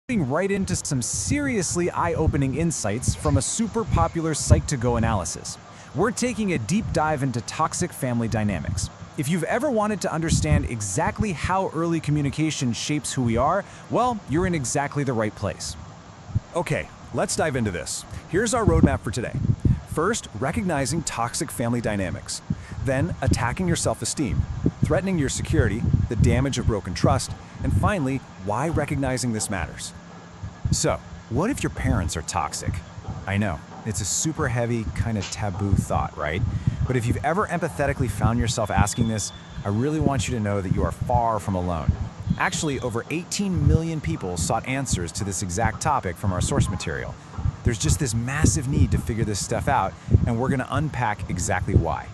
Getting right into some seriously eye-opening insights from a super popular Psych2Go analysis. We're taking a deep dive into toxic family dynamics. If you've ever wanted to understand exactly how early communication shapes who we are, well, you're in exactly the right place. Okay, let's dive into this. Here's our roadmap for today. First, recognizing toxic family dynamics. Then, attacking your self-esteem, threatening your security, the damage of broken trust, and finally, why recognizing this matters. So, what if your parents are toxic? I know, it's a super heavy, kind of taboo thought, right? But if you've ever empathetically found yourself asking this, I really want you to know that you are far from alone. Actually, over 18 million people sought answers to this exact topic from our source material. There's just this massive need to figure this stuff out, and we're gonna unpack exactly why.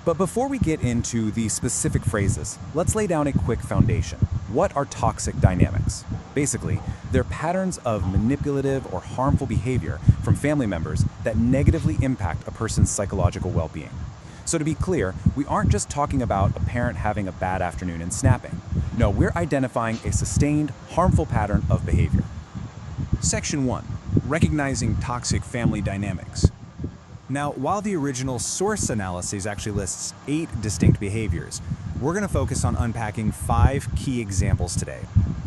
But before we get into the specific phrases, let's lay down a quick foundation. What are toxic dynamics? Basically, they're patterns of manipulative or harmful behavior from family members that negatively impact a person's psychological well-being. So to be clear, we aren't just talking about a parent having a bad afternoon and snapping. No, we're identifying a sustained, harmful pattern of behavior. Section 1. Recognizing toxic family dynamics. Now, while the original source analysis actually lists 8 distinct behaviors, we're going to focus on unpacking 5 key examples today.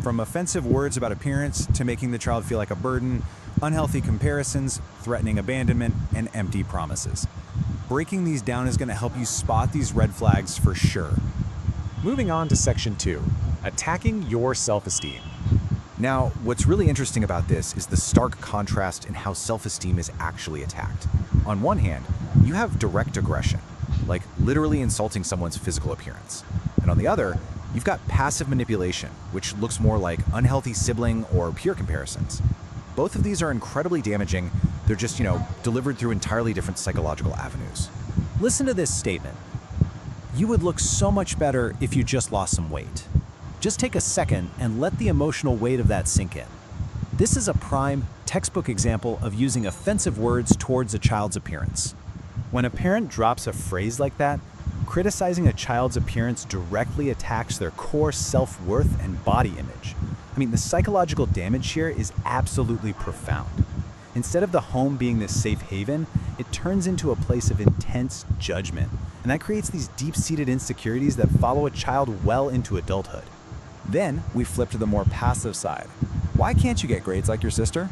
From offensive words about appearance to making the child feel like a burden, unhealthy comparisons, threatening abandonment, and empty promises. Breaking these down is going to help you spot these red flags for sure. Moving on to Section 2, attacking your self-esteem. Now, what's really interesting about this is the stark contrast in how self-esteem is actually attacked. On one hand, you have direct aggression, like literally insulting someone's physical appearance. And on the other, you've got passive manipulation, which looks more like unhealthy sibling or peer comparisons. Both of these are incredibly damaging. They're just, delivered through entirely different psychological avenues. Listen to this statement. You would look so much better if you just lost some weight. Just take a second and let the emotional weight of that sink in. This is a prime, textbook example of using offensive words towards a child's appearance. When a parent drops a phrase like that, criticizing a child's appearance directly attacks their core self-worth and body image. I mean, the psychological damage here is absolutely profound. Instead of the home being this safe haven, it turns into a place of intense judgment, and that creates these deep-seated insecurities that follow a child well into adulthood. Then we flip to the more passive side. Why can't you get grades like your sister?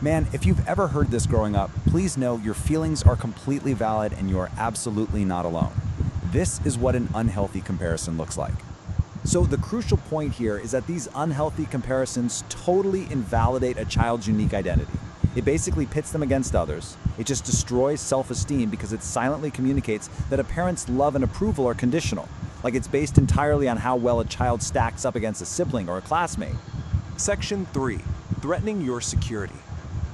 Man, if you've ever heard this growing up, please know your feelings are completely valid and you are absolutely not alone. This is what an unhealthy comparison looks like. So the crucial point here is that these unhealthy comparisons totally invalidate a child's unique identity. It basically pits them against others. It just destroys self-esteem because it silently communicates that a parent's love and approval are conditional, like it's based entirely on how well a child stacks up against a sibling or a classmate. Section 3. Threatening your security.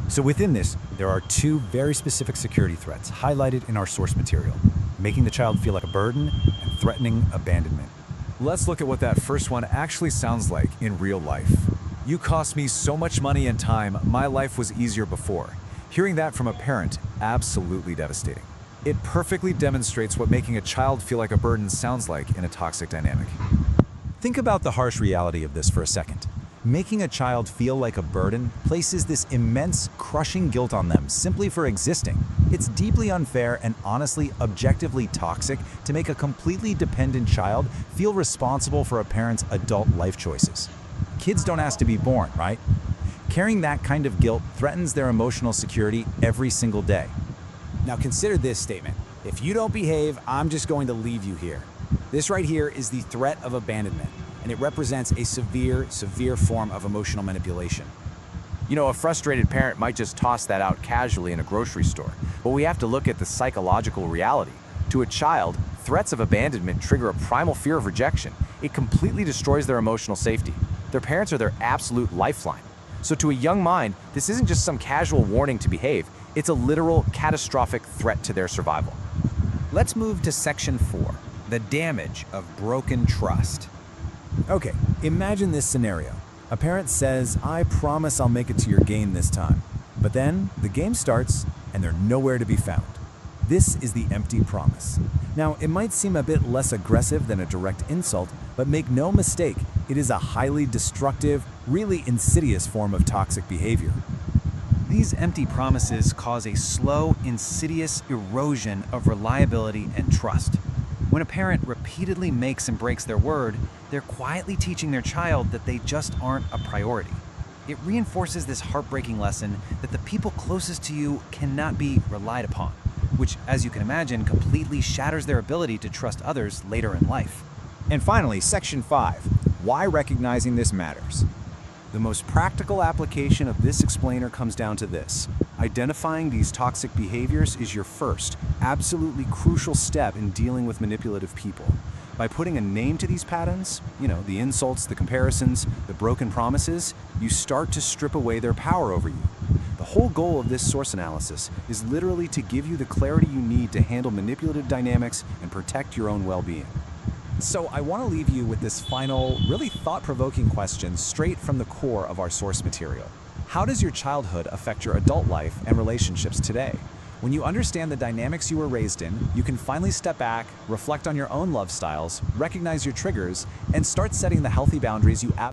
So within this, there are 2 very specific security threats highlighted in our source material: making the child feel like a burden and threatening abandonment. Let's look at what that first one actually sounds like in real life. You cost me so much money and time, my life was easier before. Hearing that from a parent, absolutely devastating. It perfectly demonstrates what making a child feel like a burden sounds like in a toxic dynamic. Think about the harsh reality of this for a second. Making a child feel like a burden places this immense, crushing guilt on them simply for existing. It's deeply unfair and honestly, objectively toxic to make a completely dependent child feel responsible for a parent's adult life choices. Kids don't ask to be born, right? Carrying that kind of guilt threatens their emotional security every single day. Now consider this statement. If you don't behave, I'm just going to leave you here. This right here is the threat of abandonment, and it represents a severe form of emotional manipulation. A frustrated parent might just toss that out casually in a grocery store, but we have to look at the psychological reality. To a child, threats of abandonment trigger a primal fear of rejection. It completely destroys their emotional safety. Their parents are their absolute lifeline. So to a young mind, this isn't just some casual warning to behave, it's a literal, catastrophic threat to their survival. Let's move to Section 4, the damage of broken trust. Okay, imagine this scenario. A parent says, I promise I'll make it to your game this time. But then the game starts and they're nowhere to be found. This is the empty promise. Now, it might seem a bit less aggressive than a direct insult, but make no mistake, it is a highly destructive, really insidious form of toxic behavior. These empty promises cause a slow, insidious erosion of reliability and trust. When a parent repeatedly makes and breaks their word, they're quietly teaching their child that they just aren't a priority. It reinforces this heartbreaking lesson that the people closest to you cannot be relied upon, which, as you can imagine, completely shatters their ability to trust others later in life. And finally, Section 5, why recognizing this matters. The most practical application of this explainer comes down to this. Identifying these toxic behaviors is your first, absolutely crucial step in dealing with manipulative people. By putting a name to these patterns, the insults, the comparisons, the broken promises, you start to strip away their power over you. The whole goal of this source analysis is literally to give you the clarity you need to handle manipulative dynamics and protect your own well-being. So I want to leave you with this final, really thought-provoking question straight from the core of our source material. How does your childhood affect your adult life and relationships today? When you understand the dynamics you were raised in, you can finally step back, reflect on your own love styles, recognize your triggers, and start setting the healthy boundaries you